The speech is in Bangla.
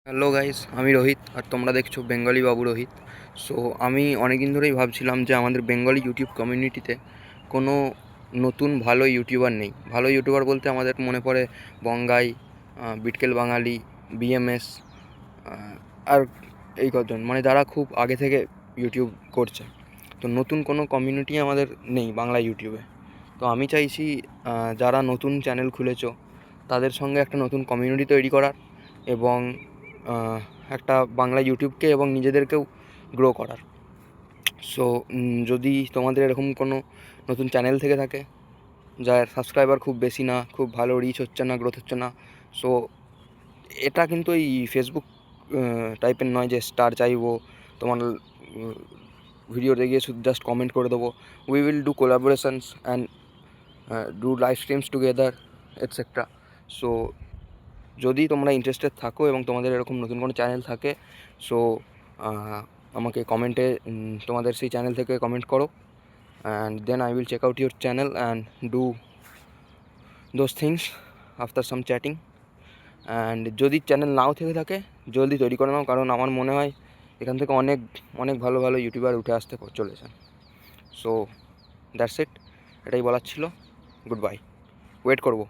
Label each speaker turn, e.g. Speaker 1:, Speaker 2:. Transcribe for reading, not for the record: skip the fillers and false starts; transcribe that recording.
Speaker 1: হ্যালো গাইস, আমি রোহিত আর তোমরা দেখছো বেঙ্গলি বাবু রোহিত। সো আমি অনেক দিন ধরেই ভাবছিলাম যে আমাদের বেঙ্গলি ইউটিউব কমিউনিটিতে কোনো নতুন ভালো ইউটিউবার নেই। ভালো ইউটিউবার বলতে আমাদের মনে পড়ে বঙ্গাই, বিটকেল বাঙালি, বিএমএস, আর এই কজন মানে যারা খুব আগে থেকে ইউটিউব করছে। তো নতুন কোনো কমিউনিটি আমাদের নেই বাংলা ইউটিউবে। তো আমি চাইছি যারা নতুন চ্যানেল খুলেছো তাদের সঙ্গে একটা নতুন কমিউনিটি তৈরি করার এবং একটা বাংলা ইউটিউবকে এবং নিজেদেরকেও গ্রো করার। সো যদি তোমাদের এরকম কোনো নতুন চ্যানেল থেকে থাকে যার সাবস্ক্রাইবার খুব বেশি না, খুব ভালো রিচ হচ্ছে না, গ্রোথ হচ্ছে না, সো এটা কিন্তু এই ফেসবুক টাইপের নয় যে স্টার চাইবো তোমার ভিডিওতে গিয়ে শুধু জাস্ট কমেন্ট করে দেবো। We will do কোলাবোরেশনস and do live streams together etcetera. So যদি তোমরা ইন্টারেস্টেড থাকো এবং তোমাদের এরকম নতুন কোনো চ্যানেল থাকে, সো আমাকে কমেন্টে তোমাদের সেই চ্যানেল থেকে কমেন্ট করো, and then I will check out your channel and do those things after some chatting. And যদি চ্যানেল নাও থেকে থাকে জলদি তৈরি করে নাও, কারণ আমার মনে হয় এখান থেকে অনেক অনেক ভালো ভালো ইউটিউবার উঠে আসতে চলেছে। সো দ্যাটস ইট, এটাই বলার ছিল। গুড বাই, ওয়েট করবো।